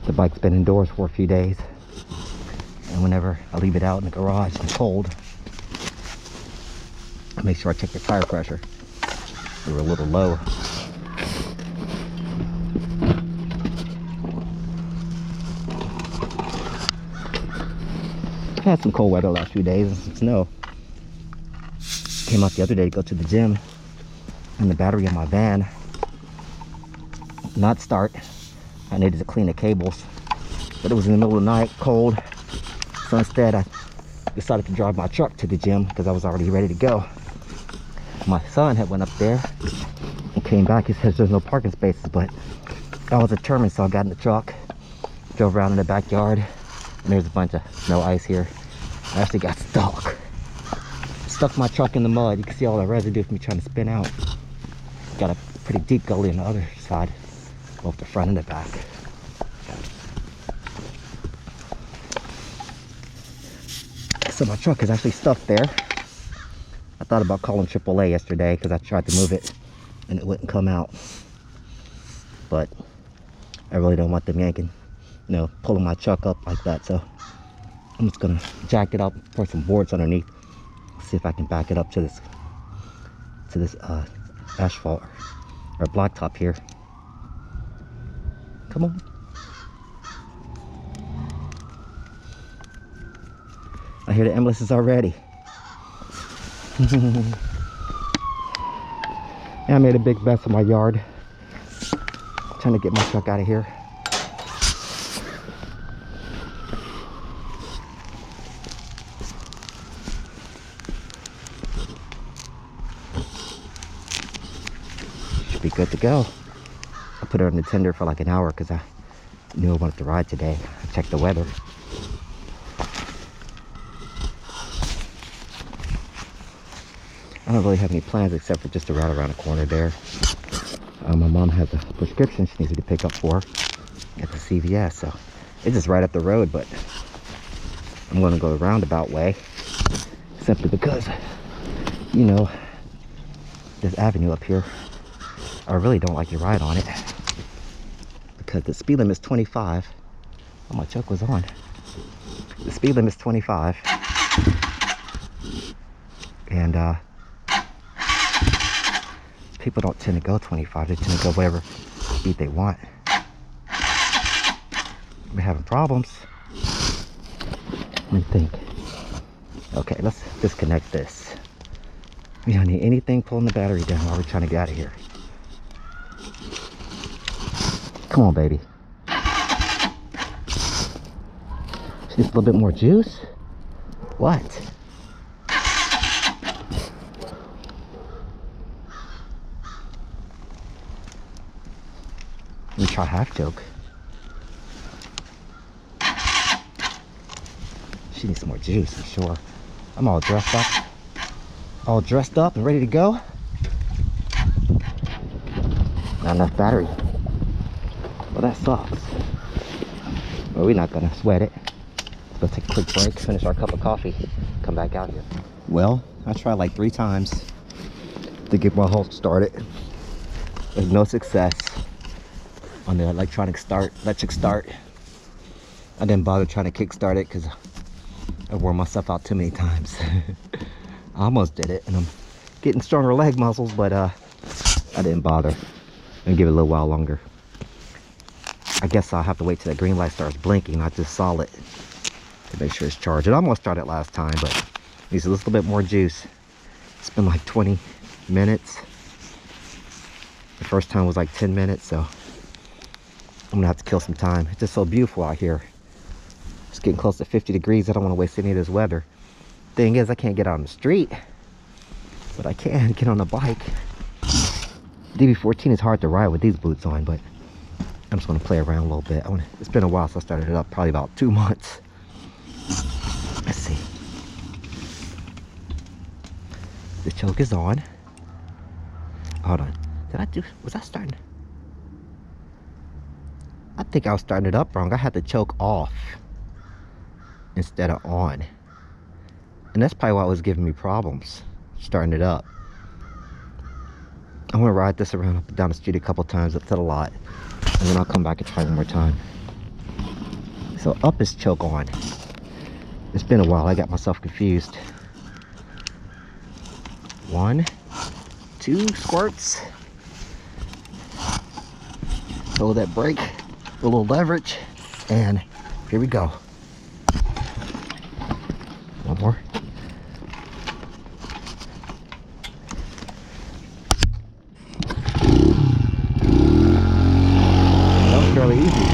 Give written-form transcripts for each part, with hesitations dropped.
The bike's been indoors for a few days, and whenever I leave it out in the garage and cold, I make sure I check the tire pressure. They were a little low. I had some cold weather the last few days and some snow. Came out the other day to go to the gym, and the battery in my van not start. I needed to clean the cables, but it was in the middle of the night, cold. So instead I decided to drive my truck to the gym because I was already ready to go. My son had went up there and came back. He says there's no parking spaces, but I was determined, so I got in the truck, drove around in the backyard, and there's a bunch of snow ice here. I actually got stuck my truck in the mud. You can see all the residue from me trying to spin out. Got a pretty deep gully on the other side, both the front and the back. So my truck is actually stuffed there. I thought about calling AAA yesterday because I tried to move it and it wouldn't come out. But I really don't want them yanking, pulling my truck up like that. So I'm just gonna jack it up, pour some boards underneath, see if I can back it up to this asphalt or blacktop here. Come on. I hear the ambulances already. And I made a big mess of my yard, trying to get my truck out of here. Should be good to go. I put her on the tender for like an hour because I knew I wanted to ride today. I checked the weather. I don't really have any plans except for just to ride around the corner there. My mom has a prescription she needs me to pick up for her at the CVS, so it's just right up the road, but I'm going to go the roundabout way simply because, this avenue up here, I really don't like to ride on it because the speed limit is 25. Oh, my truck was on. The speed limit is 25, and people don't tend to go 25. They tend to go whatever speed they want. We're having problems. Let me think. Okay, let's disconnect this. We don't need anything pulling the battery down while we're trying to get out of here. Come on, baby. She needs a little bit more juice? What? Let me try half choke. She needs some more juice, for sure. I'm all dressed up and ready to go. Not enough battery. Well, that sucks. Well, we're not gonna sweat it. Let's go take a quick break, finish our cup of coffee, come back out here. Well, I tried like 3 times to get my Hulk started. There's no success on the electric start. I didn't bother trying to kickstart it because I wore myself out too many times. I almost did it, and I'm getting stronger leg muscles, but I didn't bother. And give it a little while longer. I guess I'll have to wait till the green light starts blinking, not just solid, to make sure it's charged. It almost started last time, but needs a little bit more juice. It's been like 20 minutes. The first time was like 10 minutes, so I'm gonna have to kill some time. It's just so beautiful out here. It's getting close to 50 degrees. I don't want to waste any of this weather. Thing is, I can't get out on the street, but I can get on a bike. DB14 is hard to ride with these boots on, but I'm just gonna play around a little bit. It's been a while since I started it up, probably about 2 months. Let's see. The choke is on. Hold on. Was I starting? I think I was starting it up wrong. I had the choke off instead of on. And that's probably why it was giving me problems starting it up. I'm gonna ride this around up and down the street a couple times. It's a lot. And then I'll come back and try one more time. So up is choke on. It's been a while, I got myself confused. 1, 2 squirts. So that brake, a little leverage, and here we go. One more. That was fairly easy.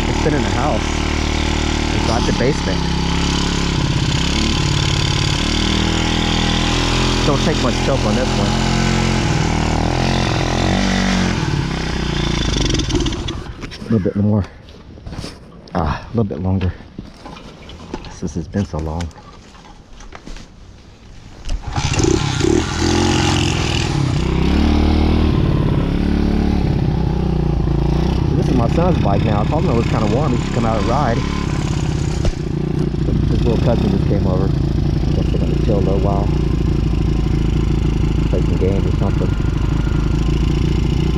It's been in the house. It's not the basement. Don't take much choke on this one. A little bit more. A little bit longer. Since it's been so long. This is my son's bike now. I told him it was kind of warm. He should come out and ride. His little cousin just came over. I guess they're gonna chill a little while. Play some games or something.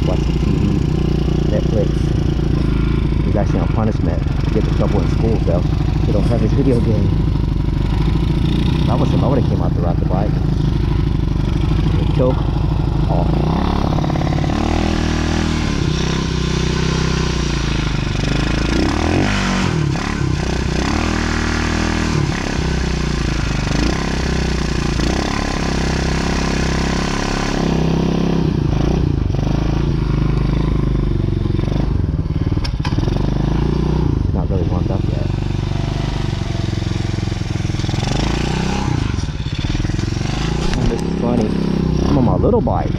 Watch some TV, Netflix. He's actually on punishment. He gets in trouble in school, so they don't have his video game. If I was him, I would have came out to ride the bike. Choke off. Not really warmed up yet. This is funny. I'm on my little bike.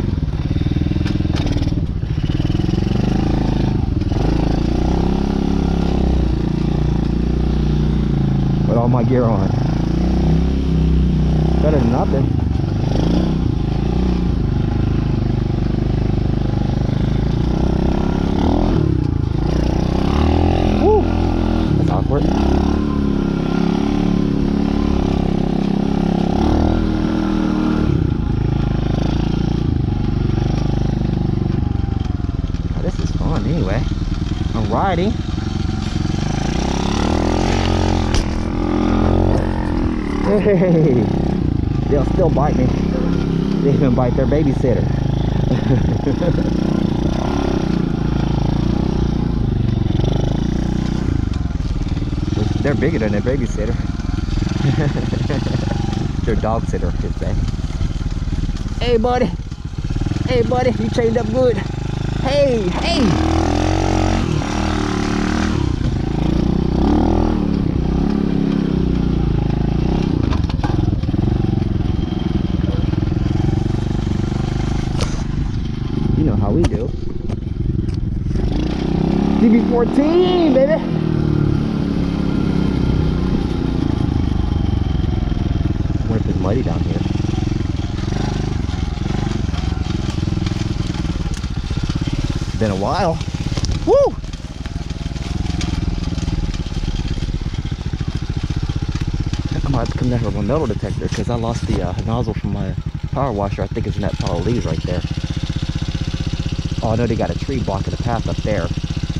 With all my gear on. Better than nothing. Woo! That's awkward. Anyway, I'm riding. Hey, they'll still bite me. They even bite their babysitter. They're bigger than their babysitter. Their dog sitter, I should say. Hey, buddy. Hey, buddy, you trained up good. Hey, hey! You know how we do. DB14, baby! I wonder if it's muddy down here. Been a while. Woo! I might have to come down here with a metal detector because I lost the nozzle from my power washer. I think it's in that pile of leaves right there. Oh, I know they got a tree blocking the path up there.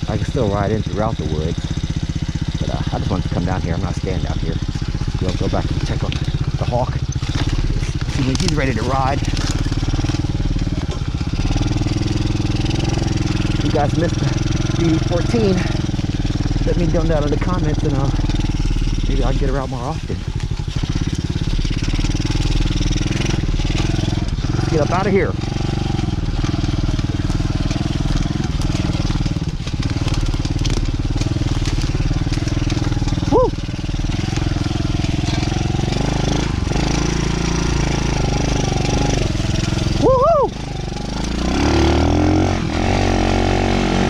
I can still ride in throughout the woods. But I just wanted to come down here. I'm not staying down here. We'll go back and check on the hawk. See when he's ready to ride. You guys missed the DB14, let me know down in the comments and maybe I'll get her out more often. Let's get up out of here. Woo! Woohoo!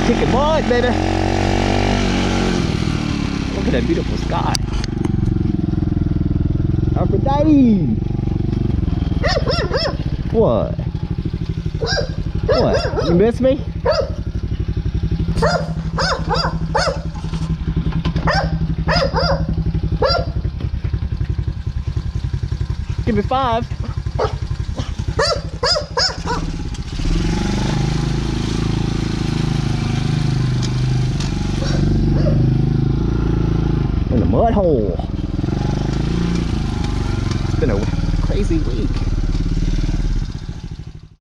Kicking mud, baby. Look at that beautiful sky. Aphrodite. What? What? You miss me? Give me 5. mud hole. It's been a crazy week.